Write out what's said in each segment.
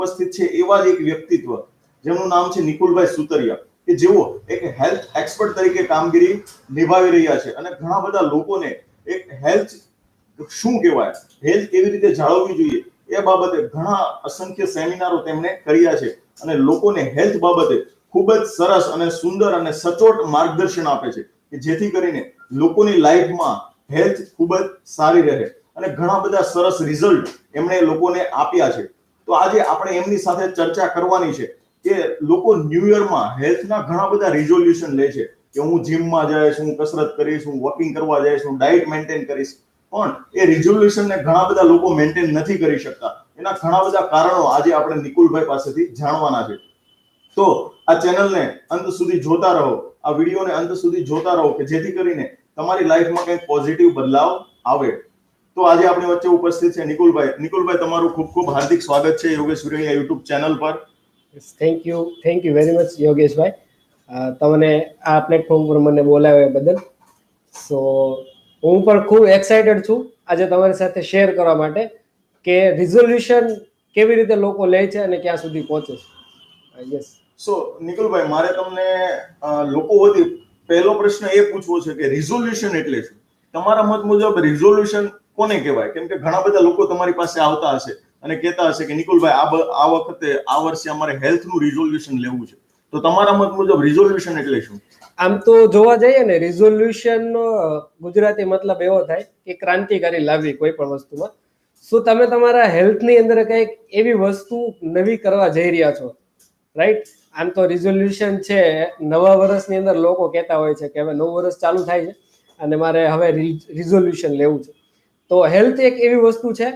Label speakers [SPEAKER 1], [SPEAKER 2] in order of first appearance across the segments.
[SPEAKER 1] ઉપસ્થિત છે એવા જ એક વ્યક્તિત્વ જેમનું નામ છે નિકુલભાઈ સુતરિયા, કે જેઓ એક હેલ્થ એક્સપર્ટ તરીકે કામગીરી નિભાવી રહ્યા છે અને ઘણા બધા લોકોને એક હેલ્થ શું કહેવાય, હેલ્થ કેવી રીતે જાળવવી જોઈએ એ બાબતે ઘણા અસંખ્ય સેમિનારો તેમણે કર્યા છે અને લોકોને હેલ્થ બાબતે ખૂબ જ સરસ અને સુંદર અને સચોટ માર્ગદર્શન આપે છે કે જેથી કરીને લોકોની લાઈફમાં હેલ્થ ખૂબ જ સારી રહે અને ઘણા બધા સરસ રિઝલ્ટ એમણે લોકોને આપ્યા છે. તો આજે આપણે એમની સાથે ચર્ચા કરવાની છે કે લોકો ન્યૂ યરમાં હેલ્થના ઘણા બધા રિઝોલ્યુશન લે છે કે હું જીમમાં જઈશ, હું કસરત કરીશ, હું વોકિંગ કરવા જઈશ, હું ડાયટ મેન્ટેન કરીશ, પણ એ રિઝોલ્યુશનને ઘણા બધા લોકો મેન્ટેન નથી કરી શકતા. એના ઘણા બધા કારણો આજે આપણે નિકુલભાઈ પાસેથી જાણવાના છે. તો આ ચેનલને અંત સુધી જોતા રહો, આ વિડીયોને અંત સુધી જોતા રહો કે જેથી કરીને તમારી લાઈફમાં કંઈક પોઝિટિવ બદલાવ આવે. તો આજે આપણી વચ્ચે ઉપસ્થિત છે નિકુલભાઈ. નિકુલભાઈ, તમારું ખૂબ ખૂબ હાર્દિક સ્વાગત છે યોગેશ વિરણિયા યુટ્યુબ ચેનલ પર.
[SPEAKER 2] થેન્ક યુ વેરી મચ યોગેશભાઈ, તમને આ પ્લેટફોર્મ પર મને બોલાવ્યા બદલ. સો હું પણ ખૂબ એક્સાઇટેડ છું આજે તમારી સાથે શેર કરવા માટે કે રિઝોલ્યુશન કેવી રીતે લોકો લે છે અને ક્યાં સુધી પહોંચે છે. યસ.
[SPEAKER 1] સો નિકુલભાઈ, મારે તમને લોકો વતી પહેલો પ્રશ્ન એ પૂછવો છે કે રિઝોલ્યુશન એટલે શું? તમારા મત મુજબ રિઝોલ્યુશન કોને કહેવાય? કેમ કે ઘણા બધા લોકો તમારી પાસે આવતા હશે અને કહેતા હશે કે નિકુલભાઈ આ વખતે આ વર્ષે અમારે હેલ્થનું રિઝોલ્યુશન લેવું છે. તો તમારા મત મુજબ રિઝોલ્યુશન એટલે શું?
[SPEAKER 2] આમ તો જોવા જઈએ ને, રિઝોલ્યુશન નો ગુજરાતી મતલબ એવો થાય કે ક્રાંતિકારી લાવવી કોઈ પણ વસ્તુમાં. શું તમે તમારા હેલ્થની અંદર કંઈક એવી વસ્તુ નવી કરવા જઈ રહ્યા છો, રાઈટ? આમ તો રિઝોલ્યુશન છે, નવા વર્ષની અંદર લોકો કહેતા હોય છે કે હવે નવું વર્ષ ચાલુ થાય છે અને મારે હવે રિઝોલ્યુશન લેવું છે. તો હેલ્થ એક એવી વસ્તુ છે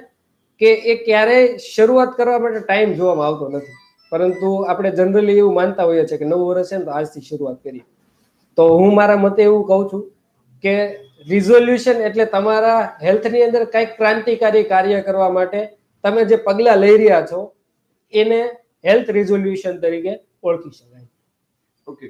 [SPEAKER 2] કે એ ક્યારેય શરૂઆત કરવા માટે ટાઈમ જોવામાં આવતો નથી, પરંતુ આપણે જનરલી એવું માનતા હોઈએ છીએ કે નવું વર્ષ છે ને તો આજથી શરૂઆત કરીએ. તો હું મારા મતે એવું કહું છું કે રિઝોલ્યુશન એટલે તમારા હેલ્થની અંદર કંઈક ક્રાંતિકારી કાર્ય કરવા માટે તમે જે પગલાં લઈ રહ્યા છો એને હેલ્થ રિઝોલ્યુશન તરીકે ઓળખી શકાય.
[SPEAKER 1] ઓકે.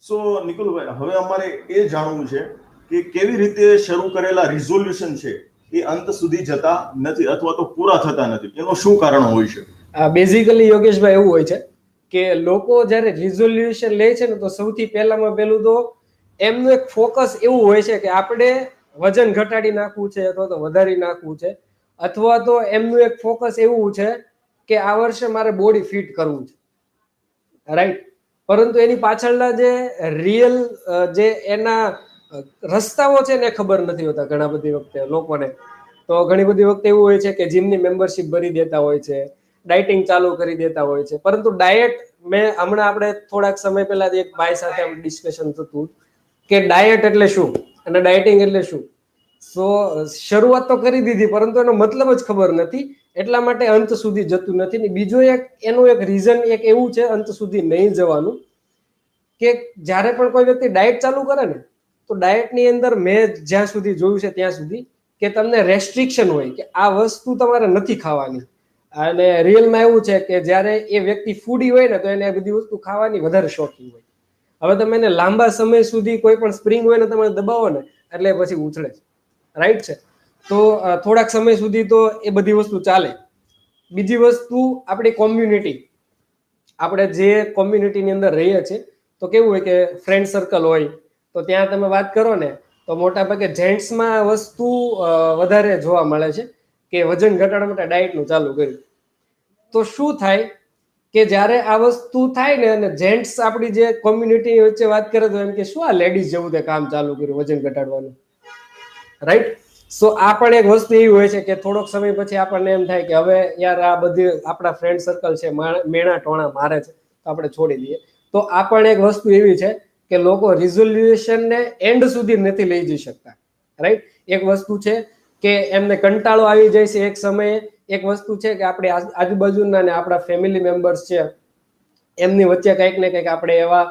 [SPEAKER 1] સો નિકુલભાઈ, હવે અમારે એ જાણવું છે કે કેવી રીતે શરૂ કરેલા રિઝોલ્યુશન છે એ અંત સુધી જતા નથી અથવા તો પૂરા થતા નથી, એનું શું કારણ હોય છે?
[SPEAKER 2] બેઝિકલી યોગેશભાઈ એવું હોય છે કે લોકો જ્યારે રિઝોલ્યુશન લે છે ને તો સૌથી પહેલામાં પહેલું તો એમનું એક ફોકસ એવું હોય છે કે આપણે વજન ઘટાડી નાખવું છે અથવા તો વધારી નાખવું છે, અથવા તો એમનું એક ફોકસ એવું છે કે આ વર્ષે મારે બોડી ફિટ કરવું છે, રાઈટ? પરંતુ એની પાછળના જે રિયલ જે એના રસ્તાઓ છે ને ખબર નથી હોતા ઘણા બધી વખતે લોકોને. તો ઘણી બધી વખતે એવું હોય છે કે જીમની મેમ્બરશિપ ભરી દેતા હોય છે, ડાયટિંગ ચાલુ કરી દેતા હોય છે, પરંતુ ડાયટ હમણાં આપણે થોડાક સમય પહેલા એક ભાઈ સાથે ડિસ્કશન થતું કે ડાયટ એટલે શું અને ડાયટિંગ એટલે શું. સો શરૂઆત તો કરી દીધી પરંતુ એનો મતલબ જ ખબર નથી, એટલા માટે અંત સુધી જતું નથી. ને બીજો એનું એક રીઝન એક એવું છે અંત સુધી નહીં જવાનું કે જ્યારે પણ કોઈ વ્યક્તિ ડાયટ ચાલુ કરે ને તો ડાયટની અંદર મેં જ્યાં સુધી જોયું છે ત્યાં સુધી કે તમને રેસ્ટ્રિક્શન હોય કે આ વસ્તુ તમારે નથી ખાવાની. અને રિયલમાં એવું છે કે જ્યારે એ વ્યક્તિ ફૂડી હોય ને તો એને આ બધી વસ્તુ ખાવાની વધારે શોખીન હોય. હવે તમે એને લાંબા સમય સુધી કોઈ પણ સ્પ્રિંગ હોય ને તમે દબાવો ને એટલે પછી ઉછળે છે, રાઈટ છે? તો થોડાક સમય સુધી તો એ બધી વસ્તુ ચાલે. બીજી વસ્તુ આપણી કોમ્યુનિટી, આપણે જે કોમ્યુનિટીની અંદર રહીએ છીએ તો કેવું હોય કે ફ્રેન્ડ સર્કલ હોય તો ત્યાં તમે વાત કરો ને તો મોટા ભાગે જેન્ટ્સમાં વસ્તુ વધારે જોવા મળે છે કે વજન ઘટાડવા માટે ડાયટનું ચાલુ કર્યું. તો શું થાય કે જ્યારે આ વસ્તુ થાય ને અને જેન્ટ્સ આપણી જે કોમ્યુનિટી વચ્ચે વાત કરે તો એમ કે શું આ લેડીઝ જેવું તે કામ ચાલુ કર્યું વજન ઘટાડવાનું, રાઈટ? સો આ પણ એક વસ્તુ એવી હોય છે કે થોડોક સમય પછી આપણને એમ થાય કે હવે યાર આ બધી આપણા ફ્રેન્ડ સર્કલ છે મેણા ટોણા મારે છે તો આપણે છોડી દઈએ. તો આ પણ એક વસ્તુ એવી છે કે લોકો રિઝોલ્યુશનને એન્ડ સુધી નથી લઈ જઈ શકતા, રાઈટ? એક વસ્તુ છે કે એમને કંટાળો આવી જાય છે એક સમયે, એક વસ્તુ છે કે આપણે આજુબાજુના ને આપણા ફેમિલી મેમ્બર્સ છે એમની વચ્ચે કંઈક ને કંઈક આપણે એવા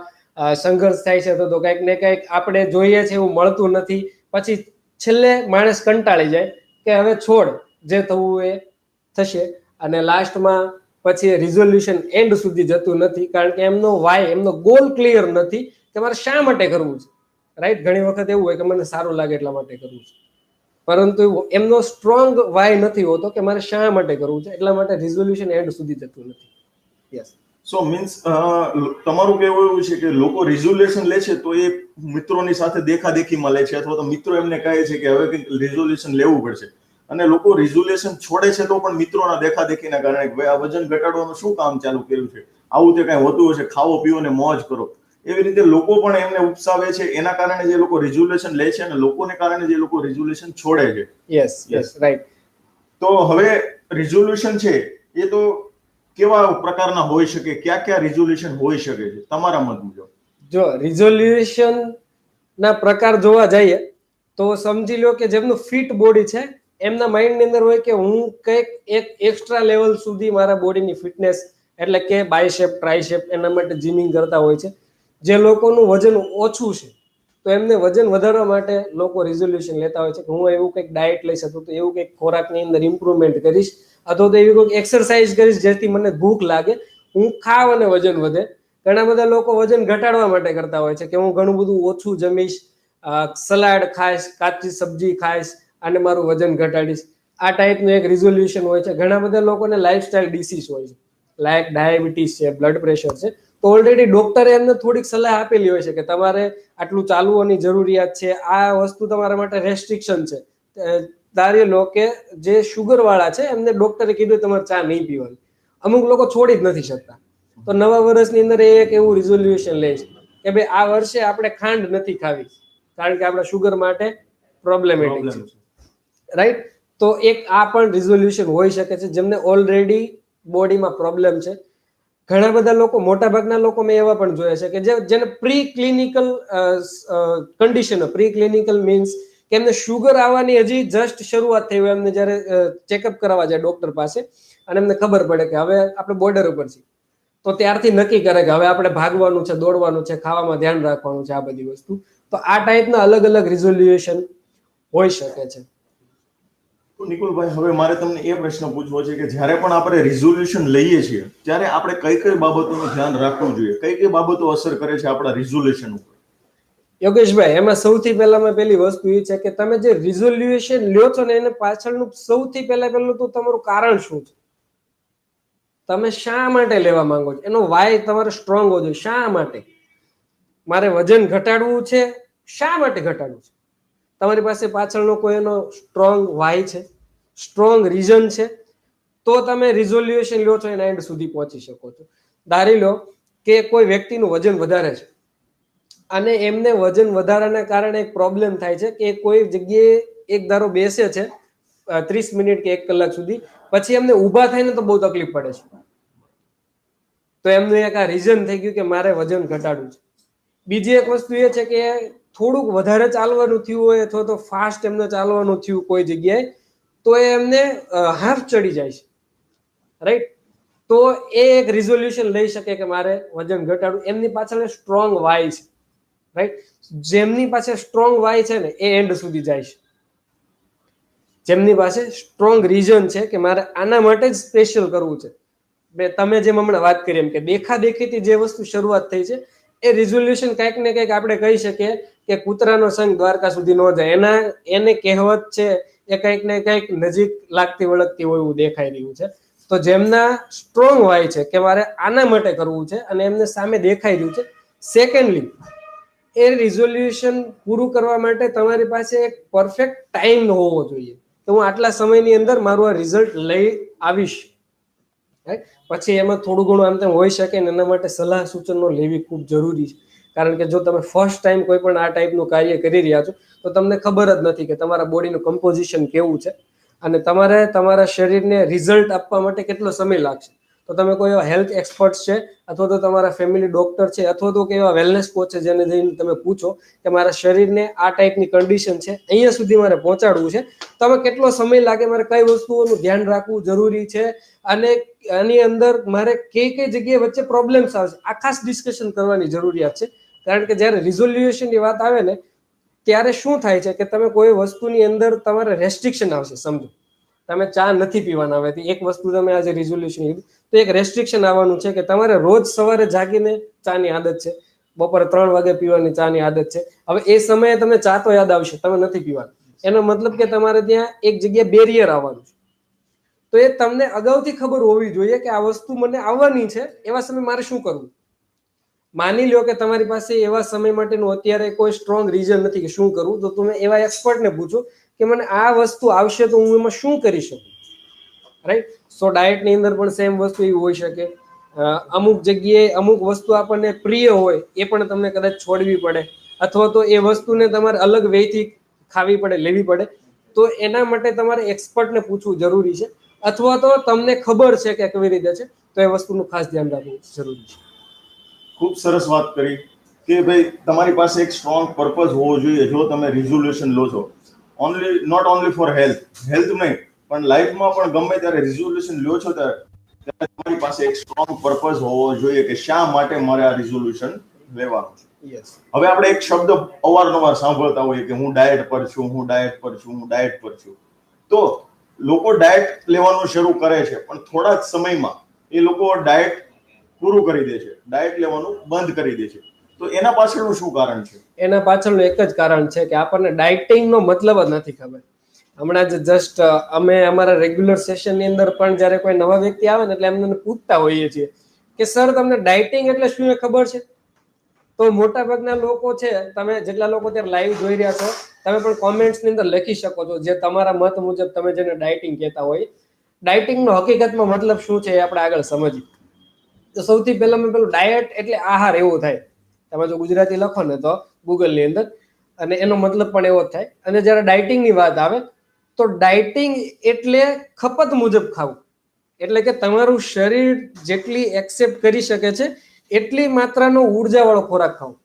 [SPEAKER 2] સંઘર્ષ થાય છે તો કંઈક ને કંઈક આપણે જોઈએ છે એવું મળતું નથી, પછી છેલ્લે માણસ કંટાળી જાય કે હવે છોડ, જે થવું એ થશે. અને લાસ્ટમાં પછી રિઝોલ્યુશન એન્ડ સુધી જતું નથી કારણ કે એમનો વાય, એમનો ગોલ ક્લિયર નથી કે મારે શા માટે કરવું છે, રાઈટ? ઘણી વખત એવું હોય કે મને સારું લાગે એટલા માટે કરવું છે, પરંતુ એમનો સ્ટ્રોંગ વાય નથી હોતો કે મારે શા માટે કરવું છે, એટલા માટે રિઝોલ્યુશન એન્ડ સુધી જતું નથી. યસ.
[SPEAKER 1] સો મીન્સ તમારું કહેવું એવું છે કે લોકો રિઝોલ્યુશન લે છે તો એ મિત્રોની સાથે દેખાદેખીમાં લે છે, અથવા તો મિત્રો એમને કહે છે કે હવે કંઈક રિઝોલ્યુશન લેવું પડશે, અને લોકો રિઝોલ્યુશન છોડે છે તો પણ મિત્રોના દેખાદેખીના કારણે કે ભાઈ આ વજન ઘટાડવાનું શું કામ ચાલુ કર્યું છે, આવું તે કાંઈ હોતું હશે, ખાવો પીવો ને મોજ કરો, એવી રીતે લોકો પણ એમને ઉપસાવે છે. એના કારણે જે લોકો રિઝોલ્યુશન લે છે અને લોકોને કારણે જે લોકો રિઝોલ્યુશન છોડે છે.
[SPEAKER 2] Yes yes right.
[SPEAKER 1] તો હવે રિઝોલ્યુશન છે એ તો કેવા પ્રકારના હોઈ શકે, કયા રિઝોલ્યુશન હોઈ શકે છે તમારા મત મુજબ?
[SPEAKER 2] જો રિઝોલ્યુશન ના પ્રકાર જોવા જઈએ તો સમજી લો કે જેમનું ફિટ બોડી છે એમના માઇન્ડ ની અંદર હોય કે હું કંઈક એક એક્સ્ટ્રા લેવલ સુધી મારા બોડીની ફિટનેસ, એટલે કે બાયસેપ ટ્રાયસેપ, એના માટે જીમિંગ કરતા હોય છે. જે લોકોનું વજન ઓછું છે તો એમને વજન વધારવા માટે લોકો રિઝોલ્યુશન લેતા હોય છે કે હું એવું કંઈક ડાયટ લઈ શકું, તો એવું કંઈક ખોરાકની અંદર ઇમ્પ્રુવમેન્ટ કરીશ, અથવા તો એવી કોઈક એક્સરસાઇઝ કરીશ જેથી મને ભૂખ લાગે, હું ખાવ અને વજન વધે. ઘણા બધા લોકો વજન ઘટાડવા માટે કરતા હોય છે કે હું ઘણું બધું ઓછું જમીશ, સલાડ ખાઈશ, કાચી સબ્જી ખાઈશ અને મારું વજન ઘટાડીશ. આ ટાઈપનું એક રિઝોલ્યુશન હોય છે. ઘણા બધા લોકોને લાઇફસ્ટાઇલ ડિસીઝ હોય છે, લાઈક ડાયાબિટીસ છે, બ્લડ પ્રેશર છે, તો ઓલરેડી ડોક્ટરે એમને થોડીક સલાહ આપેલી હોય છે કે તમારે આટલું ચાલવાની જરૂરિયાત છે, આ વસ્તુ તમારા માટે રેસ્ટ્રિક્શન છે. ધારી લો કે જે શુગર વાળા છે એમને ડોક્ટરે કીધું તમારે ચા નહીં પીવાની, અમુક લોકો છોડી જ નથી શકતા, તો નવા વર્ષની અંદર એક એવું રિઝોલ્યુશન લે છે કે ભાઈ આ વર્ષે આપણે ખાંડ નથી ખાવી કારણ કે આપણા શુગર માટે પ્રોબ્લેમેટિક છે, રાઈટ. તો એક આ પણ રિઝોલ્યુશન હોઈ શકે છે જેમને ઓલરેડી બોડીમાં પ્રોબ્લેમ છે. ઘણા બધા લોકો, મોટા ભાગના લોકો મેં એવા પણ જોયા છે કે જેને pre clinical condition, pre clinical means કે એમને શુગર આવવાની હજી જસ્ટ શરૂઆત થઈ હોય, એમને જયારે ચેકઅપ કરાવવા જાય ડોક્ટર પાસે અને એમને ખબર પડે કે હવે આપણે બોર્ડર ઉપર છીએ, તો ત્યારથી નક્કી કરે કે હવે આપણે ભાગવાનું છે, દોડવાનું છે, ખાવામાં ધ્યાન રાખવાનું છે, આ બધી વસ્તુ. તો આ ટાઈપના અલગ અલગ રિઝોલ્યુશન હોઈ શકે છે.
[SPEAKER 1] તો નિકુલભાઈ, હવે મારે તમને એ પ્રશ્ન પૂછવો છે કે જ્યારે પણ આપણે રિઝોલ્યુશન લઈએ છીએ ત્યારે આપણે કઈ કઈ બાબતોનું ધ્યાન રાખવું જોઈએ, કઈ કઈ બાબતો અસર કરે છે આપણા રિઝોલ્યુશન ઉપર?
[SPEAKER 2] યોગેશભાઈ, એમાં સૌથી પહેલામાં પહેલી વસ્તુ એ છે કે તમે જે રિઝોલ્યુશન લ્યો છો ને એને પાછળનું સૌથી પહેલું તો તમારું કારણ શું છે, તમે શા માટે લેવા માંગો છો, એનો વાય તમારે સ્ટ્રોંગ હોવો જોઈએ. શા માટે મારે વજન ઘટાડવું છે, શા માટે ઘટાડવું છે, તમારી પાસે પાછળનો કોઈ એનો સ્ટ્રોંગ વાય છે, સ્ટ્રોંગ રીઝન છે, તો તમે રિઝોલ્યુશન લ્યો છો એના એન્ડ સુધી પહોંચી શકો છો. ધારી લો કે કોઈ વ્યક્તિનું વજન વધારે છે અને એમને વજન વધારાના કારણે એક પ્રોબ્લેમ થાય છે કે કોઈ જગ્યાએ એક ધારો બેસે છે 30 મિનિટ કે 1 કલાક સુધી, પછી એમને ઊભા થાય ને તો બહુ તકલીફ પડે છે, તો એમનું એક આ રીઝન થઈ ગયું કે મારે વજન ઘટાડવું છે. બીજી એક વસ્તુ એ છે કે થોડુંક વધારે ચાલવાનું થયું હોય અથવા તો ફાસ્ટ એમને ચાલવાનું થયું કોઈ જગ્યાએ, તો એમને હાફ ચડી જાય છે, રાઈટ. તો એ એક રિઝોલ્યુશન લઈ શકે કે મારે વજન ઘટાડવું. એમની પાછળ સ્ટ્રોંગ વાય છે, રાઈટ. જેમની પાસે સ્ટ્રોંગ વાય છે ને એ એન્ડ સુધી જાય છે, જેમની પાસે સ્ટ્રોંગ રીઝન છે કે મારે આના માટે જ સ્પેશિયલ કરવું છે. તમે જેમ હમણાં વાત કરી એમ કે દેખાદેખીથી જે વસ્તુ શરૂઆત થઈ છે એ રિઝોલ્યુશન કંઈક ને કંઈક આપણે કહી શકીએ કે કૂતરાનો સંગ દ્વારકા સુધી ન જાય, એને કહેવત છે એ કંઈક ને કંઈક નજીક લાગતી વળગતી હોય એવું દેખાઈ રહ્યું છે. તો જેમના સ્ટ્રોંગ વાય છે કે મારે આના માટે કરવું છે અને એમને સામે દેખાઈ રહ્યું છે. સેકન્ડલી, એ રિઝોલ્યુશન પૂરું કરવા માટે તમારી પાસે એક પરફેક્ટ ટાઈમ હોવો જોઈએ કે હું આટલા સમયની અંદર મારું આ રિઝલ્ટ લઈ આવીશ. પછી એમાં થોડું ઘણું આમ તેમ હોઈ શકે ને, એના માટે સલાહ સૂચનો લેવી ખૂબ જરૂરી છે. કારણ કે જો તમે ફર્સ્ટ ટાઈમ કોઈ પણ આ ટાઈપનું કાર્ય કરી રહ્યા છો તો તમને ખબર જ નથી કે તમારા બોડીનું કમ્પોઝિશન કેવું છે અને તમારે તમારા શરીરને રિઝલ્ટ આપવા માટે કેટલો સમય લાગશે. તો તમે કોઈ એવા હેલ્થ એક્સપર્ટ છે અથવા તો તમારા ફેમિલી ડોક્ટર છે અથવા તો કોઈ એવા વેલનેસ કોચ છે જેને જઈને તમે પૂછો કે મારા શરીરને આ ટાઈપની કન્ડિશન છે, અહીંયા સુધી મારે પહોંચાડવું છે, તમે કેટલો સમય લાગે, મારે કઈ વસ્તુઓનું ધ્યાન રાખવું જરૂરી છે અને આની અંદર મારે કઈ કઈ જગ્યાએ વચ્ચે પ્રોબ્લેમ્સ આવશે, આ ખાસ ડિસ્કશન કરવાની જરૂરિયાત છે. કારણ કે જ્યારે રિઝોલ્યુશનની વાત આવે ને ત્યારે શું થાય છે કે તમે કોઈ વસ્તુની અંદર તમારે રેસ્ટ્રિક્શન આવશે. સમજો તમે ચા નથી પીવાના, હવે એક વસ્તુ તમે આજે રિઝોલ્યુશન લીધું તો એક રેસ્ટ્રિક્શન આવવાનું છે કે તમારે રોજ સવારે જાગીને ચાની આદત છે, બપોરે 3 વાગે પીવાની ચાની આદત છે, હવે એ સમયે તમને ચા તો યાદ આવશે, તમે નથી પીવાની, એનો મતલબ કે તમારે ત્યાં એક જગ્યાએ બેરિયર આવવાનું છે. તો એ તમને અગાઉથી ખબર હોવી જોઈએ કે આ વસ્તુ મને આવવાની છે, એવા સમયે મારે શું કરવું. માની લો કે તમારી પાસે એવા સમય માટેનું અત્યારે કોઈ સ્ટ્રોંગ રીઝન નથી કે શું કરવું, તો તમે એવા એક્સપર્ટને પૂછો કે મને આ વસ્તુ આવશે તો હું એમાં શું કરી શકું. રાઈટ. સો ડાયટની અંદર પણ સેમ વસ્તુ એવી હોઈ શકે. અમુક જગ્યાએ અમુક વસ્તુ આપણને પ્રિય હોય એ પણ તમને કદાચ છોડવી પડે, અથવા તો એ વસ્તુને તમારે અલગ વેથી ખાવી પડે, લેવી પડે. તો એના માટે તમારે એક્સપર્ટને પૂછવું જરૂરી છે, અથવા તો તમને ખબર છે કે કેવી રીતે છે, તો એ વસ્તુનું ખાસ ધ્યાન રાખવું જરૂરી છે.
[SPEAKER 1] ખૂબ સરસ વાત કરી કે ભાઈ તમારી પાસે એક સ્ટ્રોંગ પર્પઝ હોવો જોઈએ જો તમે રિઝોલ્યુશન લો છો. નોટ ઓનલી ફોર હેલ્થ નહીં પણ લાઈફમાં પણ ગમે ત્યારે રિઝોલ્યુશન લ્યો છો ત્યારે તમારી પાસે એક સ્ટ્રોંગ પર્પઝ હોવો જોઈએ કે શા માટે મારે આ રિઝોલ્યુશન લેવાનું છે. હવે આપણે એક શબ્દ અવારનવાર સાંભળતા હોઈએ કે હું ડાયટ પર છું, હું ડાયટ પર છું, હું ડાયટ પર છું. તો લોકો ડાયટ લેવાનું શરૂ કરે છે, પણ થોડા જ સમયમાં એ લોકો ડાયટ પૂરું કરી દે છે, ડાયટ લેવાનું બંધ કરી દે છે. તો એના પાછળનું શું કારણ છે?
[SPEAKER 2] એના પાછળનું એક જ કારણ છે કે આપણને ડાયટિંગનો મતલબ જ નથી ખબર. હમણાં જ જસ્ટ અમે અમારા રેગ્યુલર સેશનની અંદર પણ જ્યારે કોઈ નવા વ્યક્તિ આવે ને એટલે એમને પૂછતા હોઈએ છીએ કે સર તમને ડાયટિંગ એટલે શું એ ખબર છે? તો મોટા ભાગના લોકો છે, તમે જેટલા લોકો અત્યારે લાઈવ જોઈ રહ્યા છો, તમે પણ કોમેન્ટ્સની અંદર લખી શકો છો જે તમારા મત મુજબ તમે જેને ડાયટિંગ કહેતા હોય. ડાયટિંગનો હકીકતમાં મતલબ શું છે એ આપણે આગળ સમજીએ. તો સૌથી પહેલા પેલું ડાયટ એટલે આહાર એવો થાય. તમે જો ગુજરાતી લખો ને તો ગૂગલની અંદર, અને એનો મતલબ પણ એવો જ થાય. અને જ્યારે ડાયટિંગની વાત આવે તો ડાયટિંગ એટલે ખપત મુજબ ખાવું. એટલે કે તમારું શરીર જેટલી એક્સેપ્ટ કરી શકે છે એટલી માત્રાનો ઉર્જાવાળો ખોરાક ખાવો.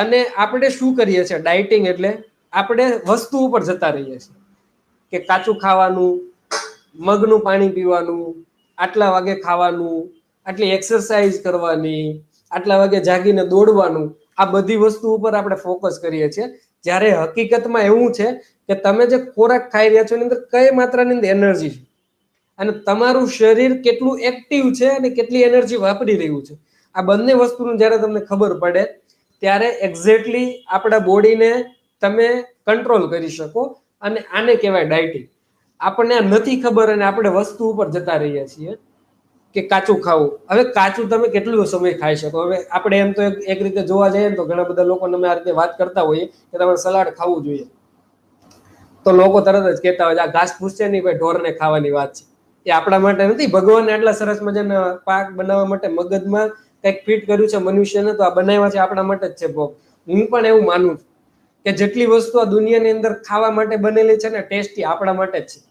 [SPEAKER 2] અને આપણે શું કરીએ છીએ ડાયટિંગ એટલે આપણે વસ્તુ ઉપર જતા રહીએ છીએ કે કાચું ખાવાનું, મગનું પાણી પીવાનું, આટલા વાગે ખાવાનું, આટલી એક્સરસાઇઝ કરવાની, આટલા વાગે જાગીને દોડવાનું, આ બધી વસ્તુ ઉપર આપણે ફોકસ કરીએ છીએ. જ્યારે હકીકતમાં એવું છે કે તમે જે ખોરાક ખાઈ રહ્યા છો એની અંદર કઈ માત્રાની અંદર એનર્જી છે અને તમારું શરીર કેટલું એક્ટિવ છે અને કેટલી એનર્જી વાપરી રહ્યું છે, આ બંને વસ્તુનું જ્યારે તમને ખબર પડે ત્યારે એક્ઝેક્ટલી આપણા બોડીને તમે કંટ્રોલ કરી શકો. અને આને કહેવાય ડાયટિંગ. આપણને આ નથી ખબર અને આપણે વસ્તુ ઉપર જતા રહીએ છીએ કે કાચું ખાવું. હવે કાચું તમે કેટલો સમય ખાઈ શકો? હવે આપણે એમ તો એક રીતે જોવા જઈએ ને તો ઘણા બધા લોકોને અમે આ રીતે વાત કરતા હોઈએ કે તમારે સલાડ ખાવું જોઈએ, તો લોકો તરત જ કહેતા હોય આ ઘાસ ફૂસ છે નહીં ભાઈ, ઢોરને ખાવાની વાત છે. એ આપણા માટે નથી. ભગવાને આટલા સરસ મજાના પાક બનાવવા માટે મગજમાં કંઈક ફિટ કર્યું છે મનુષ્યને, તો આ બનાવ્યા છે આપણા માટે જ છે ભોગ. હું પણ એવું માનું છું કે જેટલી વસ્તુ આ દુનિયાની અંદર ખાવા માટે બનેલી છે ને ટેસ્ટી આપણા માટે જ છે.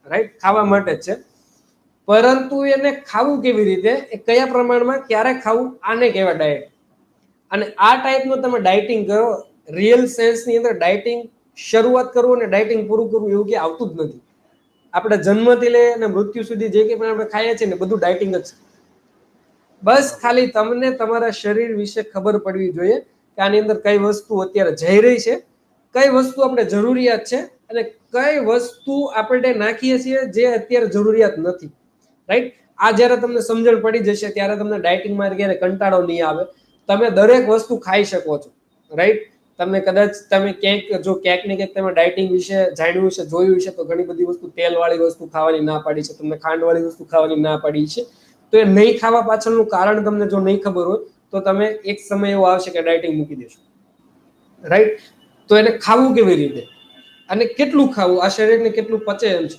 [SPEAKER 2] રાઈટ, ખાવા માટે જ છે. પરંતુ એને ખાવું કેવી રીતે, એ કયા પ્રમાણમાં, ક્યારે ખાવું, આને કહેવાય ડાયટ. અને આ ટાઈપનું તમે ડાયટિંગ કરો, રિયલ સેન્સની અંદર ડાયટિંગ શરૂઆત કરવું અને ડાયટિંગ પૂરું કરવું એવું કે આવતું જ નથી. આપણે જન્મથી લઈને મૃત્યુ સુધી જે કંઈ પણ આપણે ખાઈએ છીએ ને બધું ડાયટિંગ જ છે. બસ ખાલી તમને તમારા શરીર વિશે ખબર પડવી જોઈએ કે આની અંદર કઈ વસ્તુ અત્યારે જઈ રહી છે, કઈ વસ્તુ આપણે જરૂરિયાત છે અને કઈ વસ્તુ આપણે નાખીએ છીએ જે અત્યારે જરૂરિયાત નથી. રાઈટ. આ જ્યારે તમને સમજણ પડી જશે ત્યારે તમને ડાયટિંગમાં ક્યારે કંટાળો નહીં આવે. તમે દરેક વસ્તુ ખાઈ શકો છો. રાઈટ. તમે કદાચ તમે ક્યાંક જો ક્યાંક ને ક્યાંક તમે ડાયટિંગ વિશે જાણ્યું છે, જોયું છે, તો ઘણી બધી વસ્તુ તેલવાળી વસ્તુ ખાવાની ના પાડી છે, તમને ખાંડવાળી વસ્તુ ખાવાની ના પાડી છે. તો એ નહીં ખાવા પાછળનું કારણ તમને જો નહીં ખબર હોય તો તમે એક સમય એવો આવશે કે ડાયટિંગ મૂકી દેશો. રાઈટ. તો એને ખાવું કેવી રીતે અને કેટલું ખાવું, આ શરીરને કેટલું પચે એમ છે,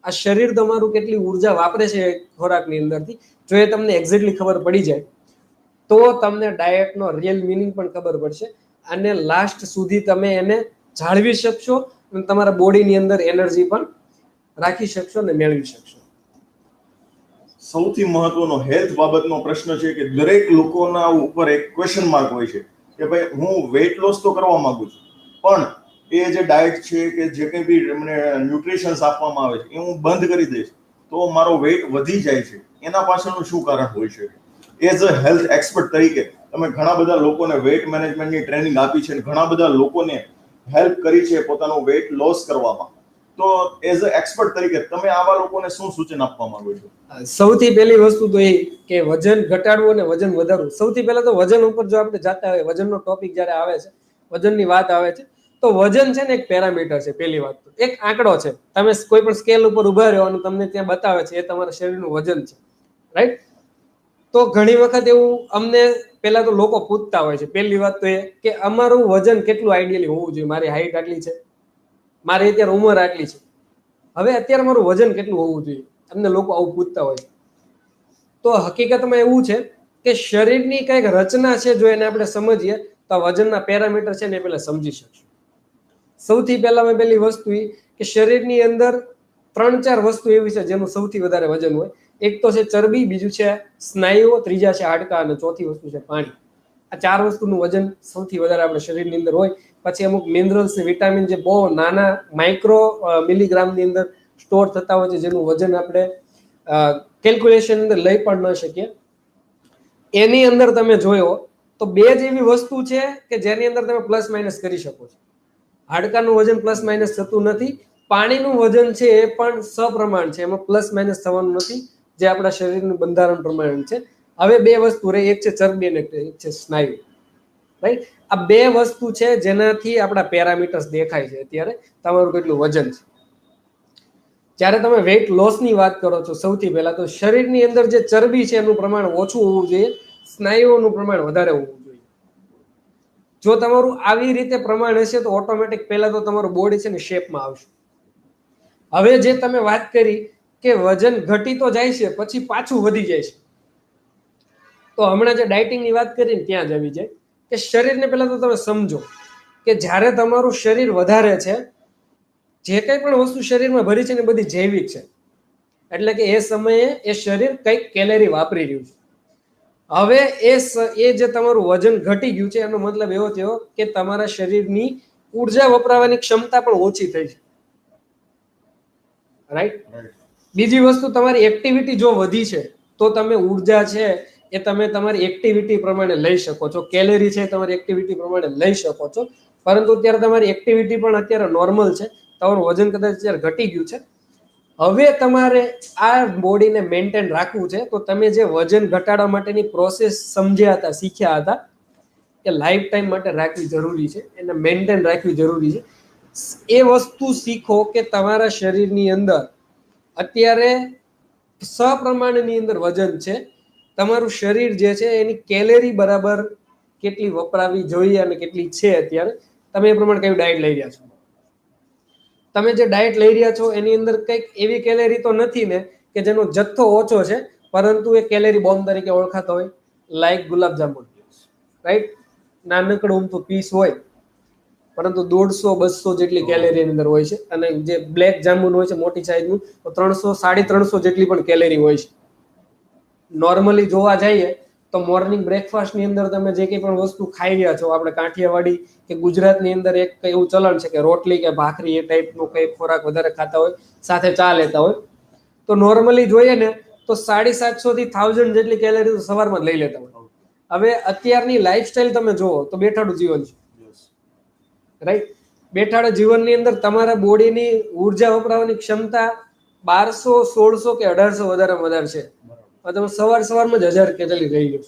[SPEAKER 2] આ શરીર તમારું કેટલી ઉર્જા વાપરે છે ખોરાકની અંદરથી, જો એ તમને એક્ઝેક્ટલી ખબર પડી જાય તો તમને ડાયટનો રિયલ મિનિંગ પણ ખબર પડશે અને લાસ્ટ સુધી તમે એને જાળવી શકશો અને તમારા બોડીની અંદર એનર્જી પણ રાખી શકશો અને મેળવી શકશો.
[SPEAKER 1] સૌથી મહત્વનો હેલ્થ બાબતનો પ્રશ્ન છે કે દરેક લોકોના ઉપર એક ક્વેશ્ચન માર્ક હોય છે કે ભાઈ હું વેઇટ લોસ તો કરવા માંગુ છું, પણ એ જે ડાયટ છે કે જે કંઈ બી મને ન્યુટ્રિશન્સ આપવામાં આવે છે એ હું બંધ કરી દઈશ તો મારો વેઇટ વધી જાય છે. એના પાછળનું શું કારણ હોઈ શકે? એઝ અ હેલ્થ એક્સપર્ટ તરીકે તમે ઘણા બધા લોકોને વેઇટ મેનેજમેન્ટની ટ્રેનિંગ આપી છે, ઘણા બધા લોકોને હેલ્પ કરી છે પોતાનું વેઇટ લોસ કરવામાં. તો એઝ અ એક્સપર્ટ તરીકે તમે આવા લોકોને શું સૂચન આપવા માંગો છો?
[SPEAKER 2] સૌથી પહેલી વસ્તુ તો એ કે વજન ઘટાડવું અને વજન વધારવું. સૌથી પહેલા તો વજન ઉપર જો આપણે જાતા હોય, વજનનો ટોપિક જ્યારે આવે છે, વજનની વાત આવે છે, તો વજન છે ને એક પેરામીટર છે. પહેલી વાત તો એક આંકડો છે. તમે કોઈ પણ સ્કેલ ઉપર ઉભા રહ્યો અને તમને ત્યાં બતાવે છે એ તમારા શરીરનું વજન છે, રાઈટ? તો ઘણી વખત એવું અમને પહેલા તો લોકો પૂછતા હોય છે. પહેલી વાત તો એ કે અમારું વજન કેટલું આઈડિયલી હોવું જોઈએ. મારી હાઈટ આટલી છે, મારી અત્યારે ઉંમર આટલી છે, હવે અત્યારે મારું વજન કેટલું હોવું જોઈએ, અમને લોકો આવું પૂછતા હોય છે. તો હકીકતમાં એવું છે કે શરીરની કંઈક રચના છે, જો એને આપણે સમજીએ તો વજનના પેરામીટર છે ને એ પહેલા સમજી શકશું. સૌથી પહેલામાં પહેલી વસ્તુ એ કે શરીરની અંદર 3-4 વસ્તુ એવી છે જેનું સૌથી વધારે વજન હોય. એક તો છે ચરબી, બીજું છે સ્નાયુઓ, ત્રીજા છે હાડકા અને ચોથી વસ્તુ છે પાણી. આ 4 વસ્તુનું વજન સૌથી વધારે આપણા શરીરની અંદર હોય. પછી અમુક મિનરલ્સ ને વિટામિન જે બહુ નાના માઇક્રો મિલીગ્રામની અંદર સ્ટોર થતા હોય છે, જેનું વજન આપણે કેલ્ક્યુલેશન અંદર લઈ પણ ન શકીએ. એની અંદર તમે જોયો તો 2 જ એવી વસ્તુ છે કે જેની અંદર તમે પ્લસ માઇનસ કરી શકો છો. હાડકાનું વજન પ્લસ માઇનસ થતું નથી. પાણીનું વજન છે એ પણ સપ્રમાણ છે, એમાં પ્લસ માઇનસ થવાનું નથી, જે આપણા શરીરનું બંધારણ પ્રમાણે છે. હવે 2 વસ્તુ રહી, એક છે ચરબી અને એક છે સ્નાયુ, રાઈટ? આ 2 વસ્તુ છે જેનાથી આપણા પેરામીટર્સ દેખાય છે અત્યારે તમારું કેટલું વજન છે. જ્યારે તમે વેઇટ લોસની વાત કરો છો, સૌથી પહેલા તો શરીરની અંદર જે ચરબી છે એનું પ્રમાણ ઓછું હોવું જોઈએ, સ્નાયુઓનું પ્રમાણ વધારે હોવું જોઈએ. જો તમારું આવી રીતે પ્રમાણ હશે તો ઓટોમેટિક પહેલા તો તમારું બોડી છે ને શેપમાં આવશે. હવે જે તમે વાત કરી કે વજન ઘટી તો જાય છે, પછી પાછું વધી જાય છે, તો હમણાં જે ડાયટિંગની વાત કરીને ત્યાં જ આવી જાય કે શરીરને પહેલા તો તમે સમજો કે જ્યારે તમારું શરીર વધારે છે, જે કંઈ પણ વસ્તુ શરીરમાં ભરી છે ને બધી જૈવિક છે, એટલે કે એ સમયે એ શરીર કંઈક કેલેરી વાપરી રહ્યું છે. હવે એ જે તમારું વજન ઘટી ગયું છે એનો મતલબ એવો થયો કે તમારા શરીરની ઉર્જા વપરાવાની ક્ષમતા પણ ઓછી થઈ છે, રાઈટ? બીજી વસ્તુ, તમારી એક્ટિવિટી જો વધી છે તો તમે ઉર્જા છે એ તમે તમારી એક્ટિવિટી પ્રમાણે લઈ શકો છો, કેલેરી છે તમારી એક્ટિવિટી પ્રમાણે લઈ શકો છો. પરંતુ અત્યારે તમારી એક્ટિવિટી પણ અત્યારે નોર્મલ છે, તમારું વજન કદાચ અત્યારે ઘટી ગયું છે. હવે તમારે આ બોડીને મેન્ટેન રાખવું છે, તો તમે જે વજન ઘટાડવા માટેની પ્રોસેસ સમજ્યા હતા, શીખ્યા હતા, કે લાઈફ ટાઈમ માટે રાખવી જરૂરી છે, એને મેન્ટેન રાખવી જરૂરી છે. એ વસ્તુ શીખો કે તમારા શરીરની અંદર અત્યારે સપ્રમાણની અંદર વજન છે, તમારું શરીર જે છે એની કેલેરી બરાબર કેટલી વપરાવી જોઈએ અને કેટલી છે અત્યારે, તમે એ પ્રમાણે કઈ ડાયટ લઈ રહ્યા છો. તમે જે ડાયટ લઈ રહ્યા છો એની અંદર કંઈક એવી કેલેરી તો નથી ને કે જેનો જથ્થો ઓછો છે, પરંતુ એ કેલેરી બોમ્બ તરીકે ઓળખાતો હોય, લાઈક ગુલાબજાંબુ, રાઈટ? નાનકડું તો પીસ હોય, પરંતુ 150-200 જેટલી કેલેરી એની અંદર હોય છે. અને જે બ્લેક જાંબુ હોય છે મોટી સાઈઝનું, તો 300-350 જેટલી પણ કેલેરી હોય છે. નોર્મલી જોવા જઈએ તો મોર્નિંગ બ્રેકફાસ્ટની અંદર તમે જે કંઈ પણ વસ્તુ ખાઈ રહ્યા છો, આપણે કાઠિયાવાડી કે ગુજરાતની અંદર એક એવું ચલણ છે કે રોટલી કે ભાખરી એ ટાઈપનો કંઈ ખોરાક વધારે ખાતા હોય, સાથે ચા લેતા હોય, તો નોર્મલી જોઈએ ને તો 750 થી 1000 જેટલી કેલેરી સવારમાં જ લઈ લેતા હોય. હવે અત્યારની લાઈફસ્ટાઈલ તમે જુઓ તો બેઠાડું જીવન છે, રાઈટ? બેઠાડા જીવનની અંદર તમારા બોડીની ઉર્જા વપરાવાની ક્ષમતા 1200, 1600 કે 1800 વધારે છે. તમે સવારમાં જ 1000 કેલરી રહી ગયો.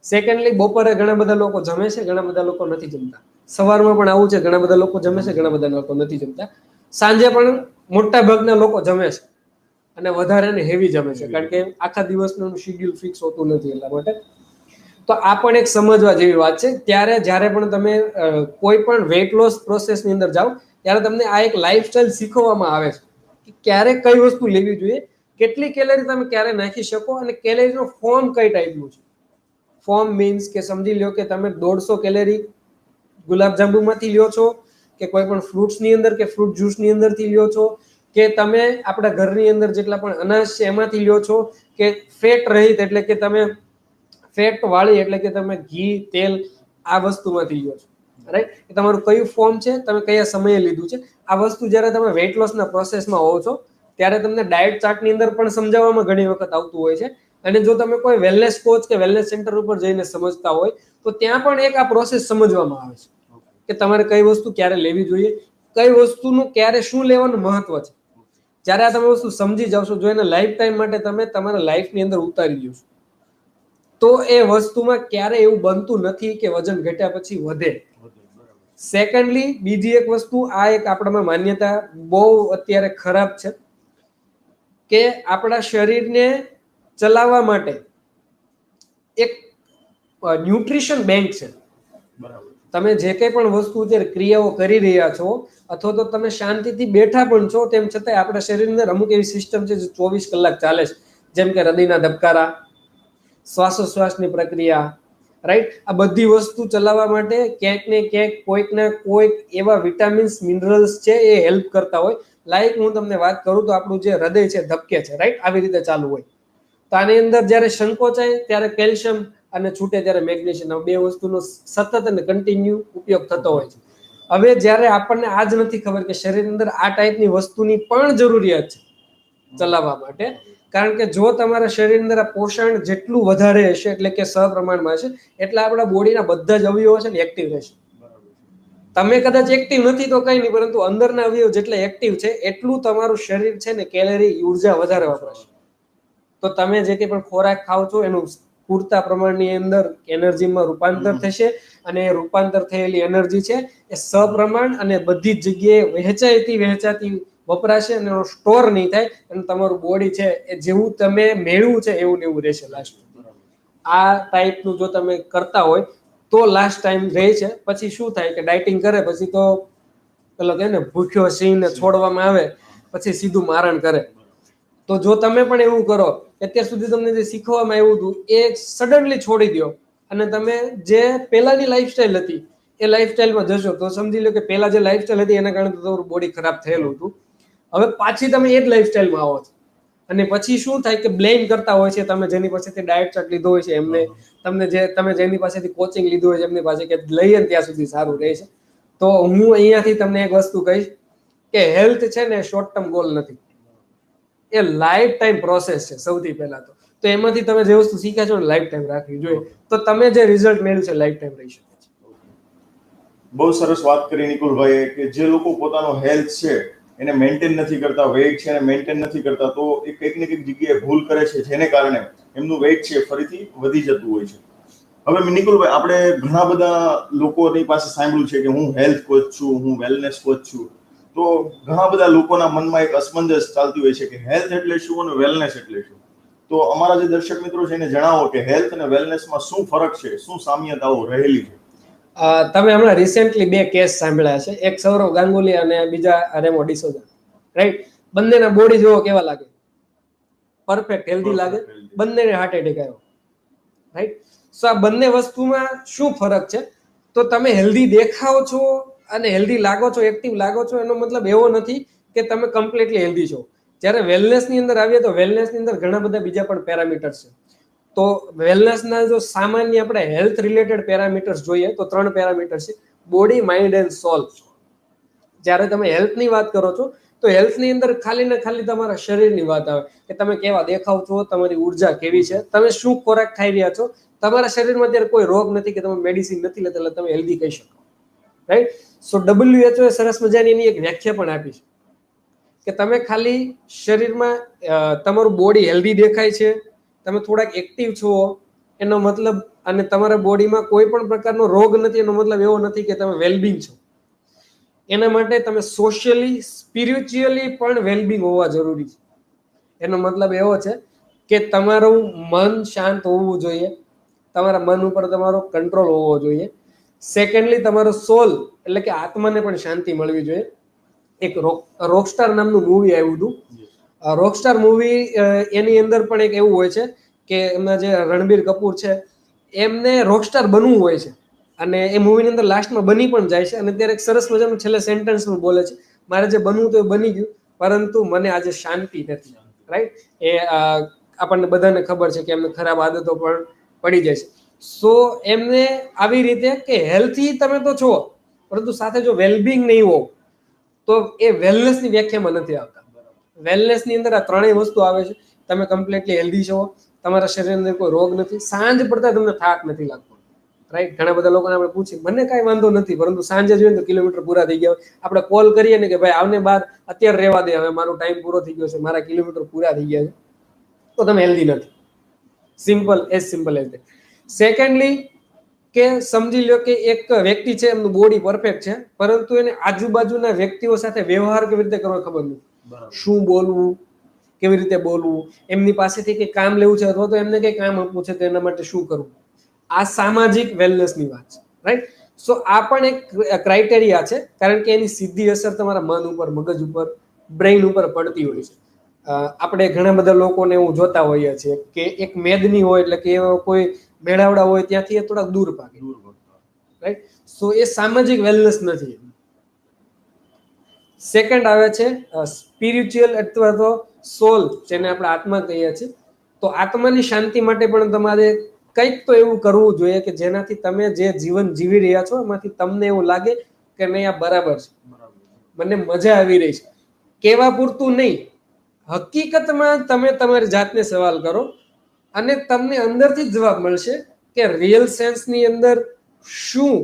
[SPEAKER 2] સેકન્ડલી, બપોરે ઘણા બધા લોકો જમે છે, ઘણા બધા લોકો નથી જમતા. સવારમાં પણ આવું છે, ઘણા બધા લોકો જમે છે, ઘણા બધા લોકો નથી જમતા. સાંજે પણ મોટા ભાગના લોકો જમે છે અને વધારે ને હેવી જમે છે, કારણ કે આખા દિવસનું શેડ્યુલ ફિક્સ હોતું નથી, એટલા માટે. તો આ પણ એક સમજવા જેવી વાત છે. ત્યારે જ્યારે પણ તમે કોઈ પણ વેઇટ લોસ પ્રોસેસની અંદર જાઓ ત્યારે તમને આ એક લાઈફસ્ટાઈલ શીખવવામાં આવે છે કે ક્યારે કઈ વસ્તુ લેવી જોઈએ, કેટલી કેલેરી તમે ક્યારે નાખી શકો, અને કેલેરીનો ફોર્મ કઈ ટાઈપનું છે. ફોર્મ મીન્સ કે સમજી લો કે તમે 150 કેલેરી ગુલાબજાંબુમાંથી લ્યો છો, કે કોઈ પણ ફ્રૂટ્સની અંદર કે ફ્રૂટ જ્યુસની અંદરથી લ્યો છો, કે તમે આપણા ઘરની અંદર જેટલા પણ અનાજ છે એમાંથી લ્યો છો, કે ફેટ રહિત એટલે કે તમે ફેટ વાળી એટલે કે તમે ઘી, તેલ આ વસ્તુમાંથી લ્યો છો, રાઈટ? એ તમારું કયું ફોર્મ છે, તમે કયા સમયે લીધું છે. આ વસ્તુ જ્યારે તમે વેઇટ લોસના પ્રોસેસમાં હોવ છો ત્યારે તમને ડાયટ ચાર્ટની અંદર પણ સમજાવવામાં ઘણી વખત આવતું હોય છે. અને જો તમે કોઈ વેલનેસ કોચ કે વેલનેસ સેન્ટર ઉપર જઈને સમજતા હોય તો ત્યાં પણ એક આ પ્રોસેસ સમજવામાં આવે છે કે તમારે કઈ વસ્તુ ક્યારે લેવી જોઈએ, કઈ વસ્તુનું ક્યારે શું લેવાનું મહત્વ છે. જ્યારે આ તમે વસ્તુ સમજી જાવશો, જો એને લાઈફ ટાઈમ માટે તમે તમારા લાઈફની અંદર ઉતારી દો છો, તો એ વસ્તુમાં ક્યારે એવું બનતું નથી કે વજન ઘટ્યા પછી વધે. સેકન્ડલી બીજી એક વસ્તુ, આ એક આપણામાં માન્યતા બહુ અત્યારે ખરાબ છે કે આપણા શરીરને ચલાવવા માટે એક ન્યુટ્રિશન બેંક છે.
[SPEAKER 1] બરાબર.
[SPEAKER 2] તમે જે કંઈ પણ વસ્તુ અત્યારે ક્રિયાઓ કરી રહ્યા છો અથવા તો તમે શાંતિથી બેઠા પણ છો, તેમ છતાં આપણા શરીરની અંદર અમુક એવી સિસ્ટમ છે જે 24 કલાક ચાલે છે, જેમ કે હૃદયના ધબકારા, શ્વાસોશ્વાસની પ્રક્રિયા, રાઈટ. આ બધી વસ્તુ ચલાવવા માટે ક્યાંક ને ક્યાંક કોઈક ને કોઈક એવા વિટામિન્સ, મિનરલ્સ છે એ હેલ્પ કરતા હોય. લાઈક હું તમને વાત કરું તો આપણું જે હૃદય છે ધબકે છે, રાઈટ, આવી રીતે ચાલુ હોય. તો આની અંદર જ્યારે સંકોચાય ત્યારે કેલ્શિયમ અને છૂટે ત્યારે મેગ્નેશિયમ, બે વસ્તુનો સતત અને કન્ટિન્યુ ઉપયોગ થતો હોય છે. હવે જ્યારે આપણને આ જ નથી ખબર કે શરીરની અંદર આ ટાઈપની વસ્તુની પણ જરૂરિયાત છે ચલાવવા માટે, કારણ કે જો તમારા શરીરની અંદર આ પોષણ જેટલું વધારે હશે, એટલે કે સપ્રમાણમાં હશે, એટલે આપણા બોડીના બધા જ અવયવો છે ને એક્ટિવ રહેશે. તમે કદાચ એક્ટિવ નથી તો કઈ નહીં, પરંતુ અંદરના અવયવ જેટલા એક્ટિવ છે એટલું તમારું શરીર છે ને કેલરી, ઉર્જા વધારે વપરાશે. તો તમે જે કંઈ પણ ખોરાક ખાવ છો એનું પૂરતા પ્રમાણની અંદર એનર્જીમાં રૂપાંતર થશે, અને એ રૂપાંતર થયેલી એનર્જી છે એ સપ્રમાણ અને બધી જ જગ્યાએ વહેંચાતી વપરાશે અને એનો સ્ટોર નહીં થાય, અને તમારું બોડી છે એ જેવું તમે મેળવ્યું છે એવું ને એવું રહેશે લાસ્ટ. આ ટાઈપનું જો તમે કરતા હોય તો લાસ્ટ ટાઈમ રહે છે. પછી શું થાય કે ડાયટિંગ કરે પછી તો પેલો કહે ને ભૂખ્યો સિંહને છોડવામાં આવે પછી સીધું મારણ કરે. તો જો તમે પણ એવું કરો, અત્યાર સુધી તમને જે શીખવામાં આવ્યું હતું એ સડનલી છોડી દો અને તમે જે પહેલાની લાઈફસ્ટાઈલ હતી એ લાઈફસ્ટાઈલમાં જશો, તો સમજી લો કે પહેલા જે લાઈફસ્ટાઈલ હતી એના કારણે તમારું બોડી ખરાબ થયેલું હતું. હવે પાછી તમે એ જ લાઈફસ્ટાઈલમાં આવો છો, અને પછી શું થાય કે બ્લેમ કરતા હોય છે તમે જેની પાસેથી ડાયટ ચાર્ટ લીધો હોય છે એમને, તમે જેની પાસેથી કોચિંગ લીધું હોય છે એમની પાસે, કે લઈએ ને ત્યાં સુધી સારું રહે છે. તો હું અહીંયાથી તમને એક વસ્તુ કહીશ કે હેલ્થ છે ને શોર્ટ ટર્મ ગોલ નથી, એ લાઈફ ટાઈમ પ્રોસેસ છે. સૌથી પહેલા તો એમાંથી તમે જે વસ્તુ શીખ્યા છો ને લાઈફ ટાઈમ રાખવી જોઈએ, તો તમે જે રિઝલ્ટ મેળવ્યું છે લાઈફ ટાઈમ રહી શકે છે.
[SPEAKER 1] બહુ સરસ વાત કરી નિકુલભાઈએ કે જે લોકો પોતાનો હેલ્થ છે એને મેન્ટેન નથી કરતા, વેઇટ છે એને મેન્ટેન નથી કરતા, તો એ કંઈક ને કંઈક જગ્યાએ ભૂલ કરે છે, જેને કારણે એમનું વેઇટ છે ફરીથી વધી જતું હોય છે. હવે નિકુલભાઈ, આપણે ઘણા બધા લોકોની પાસે સાંભળ્યું છે કે હું હેલ્થ કોચ છું, હું વેલનેસ કોચ છું. તો ઘણા બધા લોકોના મનમાં એક અસમંજસ ચાલતી હોય છે કે હેલ્થ એટલે શું અને વેલનેસ એટલે શું. તો અમારા જે દર્શક મિત્રો છે એને જણાવો કે હેલ્થ અને વેલનેસમાં શું ફરક છે, શું સામ્યતાઓ રહેલી છે.
[SPEAKER 2] તમે હમણાં રિસેન્ટલી બે કેસ સાંભળ્યા છે, એક સૌરવ ગાંગુલી અને બીજા રેમો ડિસોઝા, રાઈટ. બંનેના બોડી જોવો કેવા લાગે, પરફેક્ટ હેલ્ધી લાગે, બંનેને હાર્ટ એટેક આવ્યો, રાઈટ. સો આ બંને વસ્તુમાં શું ફરક છે? તો તમે હેલ્ધી દેખાવ છો અને હેલ્ધી લાગો છો, એક્ટિવ લાગો છો, એનો મતલબ એવો નથી કે તમે કમ્પ્લીટલી હેલ્ધી છો. જ્યારે વેલનેસની અંદર આવીએ તો વેલનેસની અંદર ઘણા બધા બીજા પણ પેરામીટર્સ છે. તો વેલનેસના જો સામાન્ય આપણે હેલ્થ રિલેટેડ પેરામીટર્સ જોઈએ તો 3 પેરામીટર છે: બોડી, માઇન્ડ એન્ડ સોલ. જ્યારે તમે હેલ્થની વાત કરો છો તો હેલ્થની અંદર ખાલી ને ખાલી તમારા શરીરની વાત આવે કે તમે કેવા દેખાવ છો, તમારી ઉર્જા કેવી છે, તમે શું ખોરાક ખાઈ રહ્યા છો. તમારા શરીરમાં અત્યારે કોઈ રોગ નથી કે તમે મેડિસિન નથી લેતા એટલે તમે હેલ્ધી કહી શકો, રાઈટ. સો WHO એ સરસ મજાની એની એક વ્યાખ્યા પણ આપી છે કે તમે ખાલી શરીરમાં તમારું બોડી હેલ્ધી દેખાય છે, તમે થોડાક એક્ટિવ છો એનો મતલબ, અને તમારા બોડીમાં કોઈ પણ પ્રકારનો રોગ નથી એનો મતલબ એવો નથી કે તમે વેલબિંગ છો. એના માટે તમે સોશિયલી, સ્પિરિચ્યુઅલી પણ વેલબિંગ હોવા જરૂરી છે. એનો મતલબ એવો છે કે તમારું મન શાંત હોવું જોઈએ, તમારા મન ઉપર તમારો કંટ્રોલ હોવો જોઈએ. સેકન્ડલી, તમારો સોલ એટલે કે આત્માને પણ શાંતિ મળવી જોઈએ. એક રોકસ્ટાર નામનું મૂવી આવ્યું હતું. રોકસ્ટાર મૂવી એની અંદર પણ એક એવું હોય છે કે એમના જે રણબીર કપૂર છે એમને રોકસ્ટાર બનવું હોય છે, અને એ મૂવીની અંદર લાસ્ટમાં બની પણ જાય છે. અને ત્યારે એક સરસ મજાનું છેલ્લે સેન્ટેન્સ પણ બોલે છે, મારે જે બનવું તો એ બની ગયું, પરંતુ મને આજે શાંતિ નથી, રાઈટ. એ આપણને બધાને ખબર છે કે એમને ખરાબ આદતો પણ પડી જાય છે. સો એમને આવી રીતે કે હેલ્થી તમે તો છો, પરંતુ સાથે જો વેલબિંગ નહીં હો તો એ વેલનેસની વ્યાખ્યામાં નથી આવતા. વેલનેસની અંદર આ ત્રણેય વસ્તુ આવે છે. તમે કમ્પ્લીટલી હેલ્ધી છો, તમારા શરીરની અંદર કોઈ રોગ નથી, સાંજ પડતા તમને થાક નથી લાગતો, રાઈટ. ઘણા બધા લોકોને આપણે પૂછીએ, મને કાંઈ વાંધો નથી, પરંતુ સાંજે જોઈએ તો કિલોમીટર પૂરા થઈ ગયા હોય. આપણે કોલ કરીએ ને કે ભાઈ આવને બાર અત્યારે રહેવા દે, હવે મારો ટાઈમ પૂરો થઈ ગયો છે, મારા કિલોમીટર પૂરા થઈ ગયા છે, તો તમે હેલ્ધી નથી. Simple as that. સેકન્ડલી, કે સમજી લો કે એક વ્યક્તિ છે, એમનું બોડી પરફેક્ટ છે, પરંતુ એને આજુબાજુના વ્યક્તિઓ સાથે વ્યવહાર કેવી રીતે કરવો ખબર નથી. શું બોલવું, કેવી રીતે બોલવું, એમની પાસેથી કંઈ કામ લેવું છે અથવા તો એમને કંઈ કામ આપવું છે તો એના માટે શું કરવું, આ સામાજિક વેલનેસની વાત છે, રાઈટ. સો આ પણ એક ક્રાઇટેરિયા છે, કારણ કે એની સીધી અસર તમારા મન ઉપર, મગજ ઉપર, બ્રેઇન ઉપર પડતી હોય છે. આપણે ઘણા બધા લોકોને એવું જોતા હોઈએ છીએ કે એક મેદની હોય એટલે કે કોઈ મેળાવડા હોય ત્યાંથી એ થોડા દૂર ભાગે, રાઈટ. સો એ સામાજિક વેલનેસ નથી. સેકન્ડ આવે છે સ્પિરિચ્યુઅલ અથવા તો સોલ, જેને આપણે આત્મા કહીએ છીએ. તો આત્માની શાંતિ માટે પણ તમારે કંઈક તો એવું કરવું જોઈએ કે જેનાથી તમે જે જીવન જીવી રહ્યા છો એમાંથી તમને એવું લાગે કે નહીં, આ બરાબર છે, મને મજા આવી રહી છે. કેવા પૂરતું નહીં, હકીકતમાં તમે તમારી જાતને સવાલ કરો અને તમને અંદરથી જ જવાબ મળશે કે રિયલ સેન્સની અંદર શું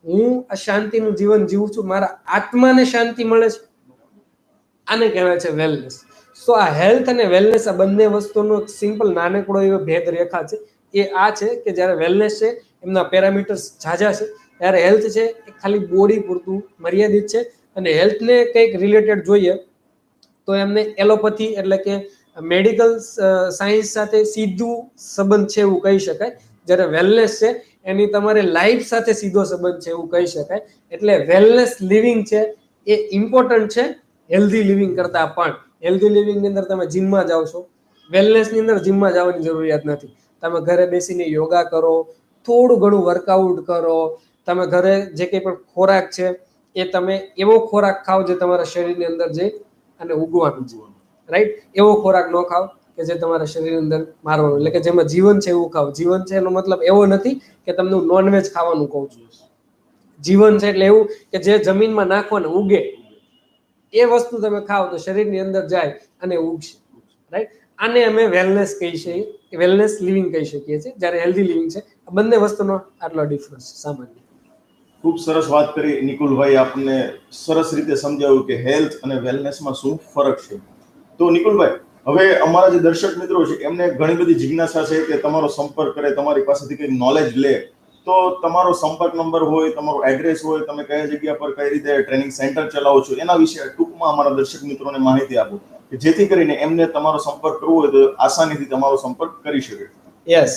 [SPEAKER 2] હું આ શાંતિનું જીવન જીવું છું, મારા આત્માને શાંતિ મળે છે. આને કહેવાય છે વેલનેસ. સો આ હેલ્થ અને વેલનેસ, આ બંને વસ્તુનો સિમ્પલ નાનકડો એવો ભેદ રેખા છે. એ આ છે કે જ્યારે વેલનેસ છે એમના પેરામીટર્સ ઝાઝા છે, ત્યારે હેલ્થ છે એ ખાલી બોડી પૂરતું મર્યાદિત છે. અને હેલ્થને કંઈક રિલેટેડ જોઈએ તો એમને એલોપેથી એટલે કે મેડિકલ સાયન્સ સાથે સીધું સંબંધ છે એવું કહી શકાય. જ્યારે વેલનેસ છે એની તમારે લાઈફ સાથે સીધો સંબંધ છે એવું કહી શકાય. એટલે વેલનેસ લિવિંગ છે એ ઇમ્પોર્ટન્ટ છે હેલ્ધી લિવિંગ કરતા પણ. હેલ્ધી લિવિંગની અંદર તમે જીમમાં જાઓ છો, વેલનેસની અંદર જીમમાં જવાની જરૂરિયાત નથી. તમે ઘરે બેસીને યોગા કરો, થોડું ઘણું વર્કઆઉટ કરો, તમે ઘરે જે કંઈ પણ ખોરાક છે એ તમે એવો ખોરાક ખાઓ જે તમારા શરીરની અંદર જઈ અને ઉગવાનું છે, રાઈટ. એવો ખોરાક ન ખાઓ કે જે તમારા શરીરની અંદર મારવાનું, એટલે કે જેમાં જીવન છે એવું ખાઓ. જીવન છે એનો મતલબ એવો નથી કે તમને હું નોનવેજ ખાવાનું કહું છું. જીવન છે એટલે એવું કે જે જમીનમાં નાખો ને ઉગે એ વસ્તુ તમે ખાઓ તો શરીરની અંદર જાય અને ઉગશે, રાઈટ. આને અમે વેલનેસ કહી શકીએ, વેલનેસ લિવિંગ કહી શકીએ છીએ. જ્યારે હેલ્ધી લિવિંગ છે, આ બંને વસ્તુનો આટલો ડિફરન્સ સામાન્ય.
[SPEAKER 1] ખૂબ સરસ વાત કરી નિકુલભાઈ, આપને સરસ રીતે સમજાવ્યું કે હેલ્થ અને વેલનેસમાં શું ફરક છે. તો નિકુલભાઈ, હવે અમારા જે દર્શક મિત્રો છે એમને ઘણી બધી જિજ્ઞાસા છે કે તમારો સંપર્ક કરે, તમારી પાસેથી કંઈ નોલેજ લે, તો તમારો સંપર્ક નંબર હોય, તમારો એડ્રેસ હોય, તમે કઈ જગ્યા પર કઈ રીતે ટ્રેનિંગ સેન્ટર ચલાવો છો, એના વિશે ટૂંકમાં અમારા દર્શક મિત્રોને માહિતી આપો કે જેથી કરીને એમને તમારો સંપર્ક કરવો હોય તો આસાનીથી તમારો સંપર્ક કરી શકે.
[SPEAKER 2] યસ,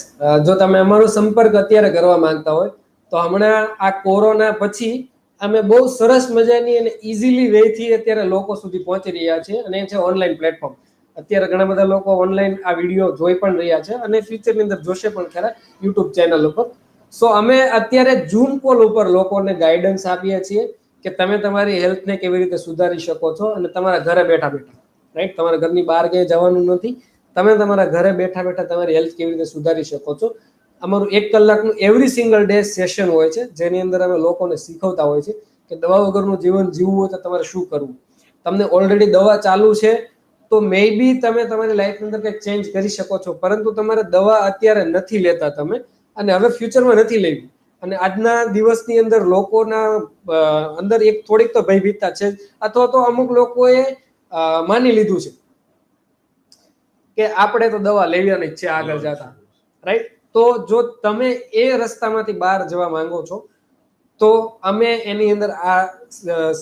[SPEAKER 2] જો તમે અમારો સંપર્ક અત્યારે કરવા માંગતા હોય તો હમણાં આ કોરોના પછી અમે બહુ સરસ મજાની અને ઇઝીલી વેથી અત્યારે લોકો સુધી પહોંચી રહ્યા છીએ, અને એ છે ઓનલાઈન પ્લેટફોર્મ. અત્યારે ઘણા બધા લોકો ઓનલાઈન આ વિડીયો જોઈ પણ રહ્યા છે અને ફ્યુચરની અંદર જોશે પણ ખરા યુટ્યુબ ચેનલ ઉપર. સો અમે અત્યારે ઝૂમ કોલ ઉપર લોકોને ગાઈડન્સ આપીએ છીએ કે તમે તમારી હેલ્થને કેવી રીતે સુધારી શકો છો, અને તમારા ઘરે બેઠા બેઠા, રાઈટ. તમારા ઘરની બહાર ક્યાંય જવાનું નથી, તમે તમારા ઘરે બેઠા બેઠા તમારી હેલ્થ કેવી રીતે સુધારી શકો છો. અમારું 1 કલાકનું એવરી સિંગલ ડે સેશન હોય છે, જેની અંદર અમે લોકોને શીખવતા હોય છે કે દવા વગરનું જીવન જીવવું હોય તો તમારે શું કરવું. તમને ઓલરેડી દવા ચાલુ છે તો મે બી તમે તમારી લાઈફની અંદર કંઈક ચેન્જ કરી શકો છો, પરંતુ તમારે દવા અત્યારે નથી લેતા તમે, અને હવે ફ્યુચરમાં નથી લેવી. અને આજના દિવસની અંદર લોકોના અંદર એક થોડીક તો ભયભીતતા છે, અથવા તો અમુક લોકોએ માની લીધું છે કે આપણે તો દવા લેવાની જ છે આગળ જતા, રાઈટ. તો જો તમે એ રસ્તામાંથી બહાર જવા માંગો છો તો અમે એની અંદર આ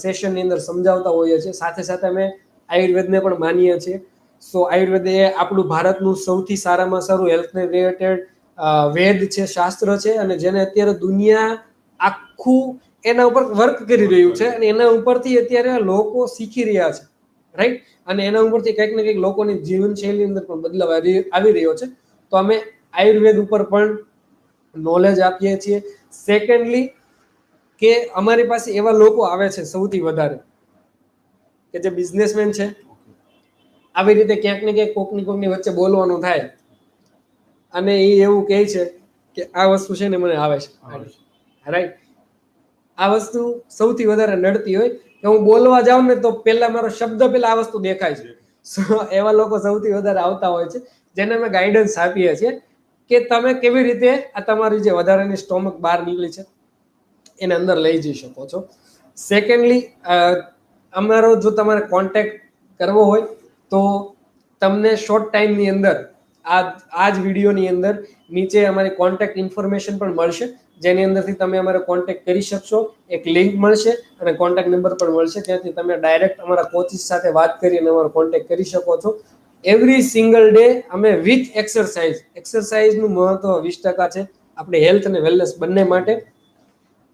[SPEAKER 2] સેશનની અંદર સમજાવતા હોઈએ છીએ. સાથે સાથે અમે આયુર્વેદને પણ માનીએ છીએ. સો આયુર્વેદ એ આપણું ભારતનું સૌથી સારામાં સારું હેલ્થને રિલેટેડ વેદ છે, શાસ્ત્ર છે, અને જેને અત્યારે દુનિયા આખું એના ઉપર વર્ક કરી રહ્યું છે, અને એના ઉપરથી અત્યારે લોકો શીખી રહ્યા છે, રાઈટ. અને એના ઉપરથી કંઈક ને કંઈક લોકોની જીવનશૈલી અંદર પણ બદલાવ આવી રહ્યો છે. તો અમે આયુર્વેદ ઉપર પણ નોલેજ આપીએ છીએ. સેકન્ડલી કે અમારી પાસે એવા લોકો આવે છે સૌથી વધારે કે જે બિઝનેસમેન છે, આવી રીતે ક્યાંક ને ક્યાંક કોકની વચ્ચે બોલવાનું થાય અને એ એવું કહે છે કે આ વસ્તુ છે ને મને આવે છે, રાઈટ. આ વસ્તુ સૌથી વધારે નડતી હોય કે હું બોલવા જાઉં ને તો પેલા મારો શબ્દ પેલા આ વસ્તુ દેખાય છે. એવા લોકો સૌથી વધારે આવતા હોય છે, જેને અમે ગાઈડન્સ આપીએ છીએ કે તમે કેવી રીતે આ તમારી જે વધારાની સ્ટોમક બહાર નીકળી છે એને અંદર લઈ જઈ શકો છો. સેકન્ડલી, અમારો જો તમારે કોન્ટેક્ટ કરવો હોય તો તમને શોર્ટ ટાઈમની અંદર આ જ વિડીયોની અંદર નીચે અમારી કોન્ટેક્ટ ઇન્ફોર્મેશન પણ મળશે, જેની અંદરથી તમે અમારો કોન્ટેક્ટ કરી શકશો. એક લિંક મળશે અને કોન્ટેક્ટ નંબર પણ મળશે, ત્યાંથી તમે ડાયરેક્ટ અમારા કોચિસ સાથે વાત કરીને અમારો કોન્ટેક્ટ કરી શકો છો. એવરી સિંગલ ડે અમે વિથ એક્સરસાઇઝનું મહત્વ 20% છે આપણે હેલ્થ અને વેલનેસ બંને માટે.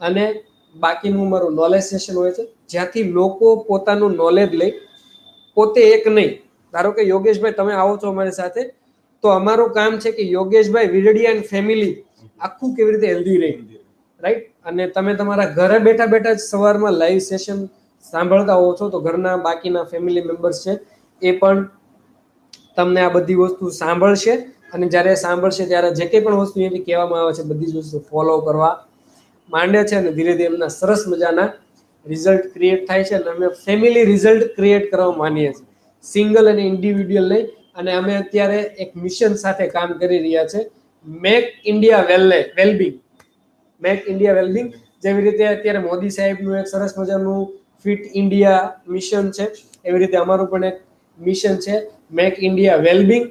[SPEAKER 2] અને બાકીનું અમારું નોલેજ સેશન હોય છે, જ્યાંથી લોકો પોતાનું નોલેજ લઈ, પોતે એક નહીં. ધારો કે યોગેશભાઈ તમે આવો છો અમારી સાથે, તો અમારું કામ છે કે યોગેશભાઈ વિરડિયા એન્ડ ફેમિલી આખું કેવી રીતે હેલ્ધી રહે, રાઈટ. અને તમે તમારા ઘરે બેઠા બેઠા જ સવારમાં લાઈવ સેશન સાંભળતા હોવ છો, તો ઘરના બાકીના ફેમિલી મેમ્બર્સ છે એ પણ તમને આ બધી વસ્તુ સાંભળશે. અને જ્યારે સાંભળશે ત્યારે જે કંઈ પણ વસ્તુ એની કહેવામાં આવે છે બધી જ વસ્તુ ફોલો કરવા માંડે છે અને ધીરે ધીરે એમના સરસ મજાના રિઝલ્ટ ક્રિએટ થાય છે. અને અમે ફેમિલી રિઝલ્ટ ક્રિએટ કરવા માનીએ છીએ, સિંગલ અને ઇન્ડિવિડ્યુઅલ નહીં. અને અમે અત્યારે એક મિશન સાથે કામ કરી રહ્યા છે, make India wellbeing. Make India wellbeing જેવી રીતે અત્યારે મોદી સાહેબનું એક સરસ મજાનું ફિટ ઇન્ડિયા મિશન છે, એવી રીતે અમારું પણ એક મિશન છે મેક ઇન્ડિયા વેલબિંગ.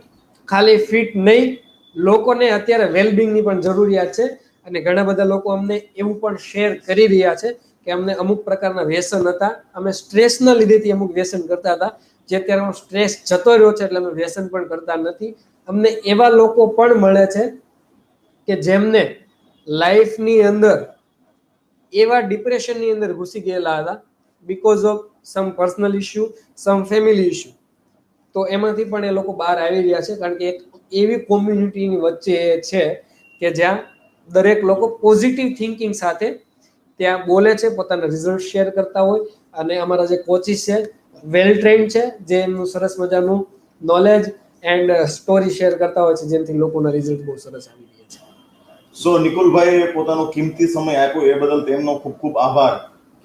[SPEAKER 2] ખાલી ફિટ નહીં, લોકોને અત્યારે વેલબિંગની પણ જરૂરિયાત છે. અને ઘણા બધા લોકો અમને એવું પણ શેર કરી રહ્યા છે કે અમને અમુક પ્રકારના વ્યસન હતા, અમે સ્ટ્રેસના લીધેથી અમુક વ્યસન કરતા હતા, જે અત્યારે સ્ટ્રેસ જતો રહ્યો છે એટલે અમે વ્યસન પણ કરતા નથી. અમને એવા લોકો પણ મળે છે કે જેમને લાઈફની અંદર એવા ડિપ્રેશનની અંદર ઘૂસી ગયેલા હતા because of some personal issue, some family issue. તો એમાંથી પણ એ લોકો બહાર આવી રહ્યા છે, કારણ કે એક એવી કોમ્યુનિટીની વચ્ચે છે કે જ્યાં દરેક લોકો પોઝિટિવ થિંકિંગ સાથે ત્યાં બોલે છે, પોતાના રિઝલ્ટ શેર કરતા હોય. અને અમારા જે કોચિસ છે વેલ ટ્રેન્ડ છે, જે એમનું સરસ મજાનું નોલેજ એન્ડ સ્ટોરી શેર કરતા હોય છે, જેનાથી લોકોના રિઝલ્ટ બહુ સરસ આવી રહ્યા છે.
[SPEAKER 1] સો નિકુલભાઈએ પોતાનો કિંમતી સમય આપ્યો એ બદલ તેમનો ખૂબ ખૂબ આભાર,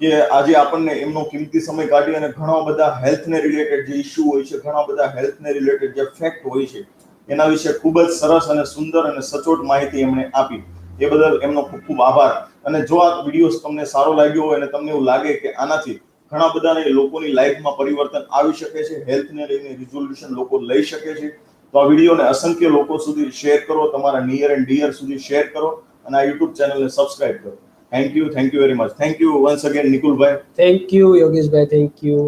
[SPEAKER 1] કે આજે આપણને એમનો કિંમતી સમય કાઢી અને ઘણા બધા હેલ્થને રિલેટેડ જે ઇસ્યુ હોય છે, ઘણા બધા હેલ્થને રિલેટેડ જે ફેક્ટ હોય છે એના વિશે ખૂબ જ સરસ અને સુંદર અને સચોટ માહિતી એમણે આપી. એ બદલ એમનો ખૂબ ખૂબ આભાર. અને જો આ વિડીયો તમને સારો લાગ્યો હોય અને તમને એવું લાગે કે આનાથી ઘણા બધાને લોકોની લાઈફમાં પરિવર્તન આવી શકે છે, હેલ્થને લઈને રિઝોલ્યુશન લોકો લઈ શકે છે, તો આ વિડીયોને અસંખ્ય લોકો સુધી શેર કરો, તમારા નિયર એન્ડ ડિયર સુધી શેર કરો અને આ યુટ્યુબ ચેનલને સબસ્ક્રાઇબ કરો. Thank you very much. Thank you once again Nikulbhai.
[SPEAKER 2] Thank you Yogeshbhai, thank you.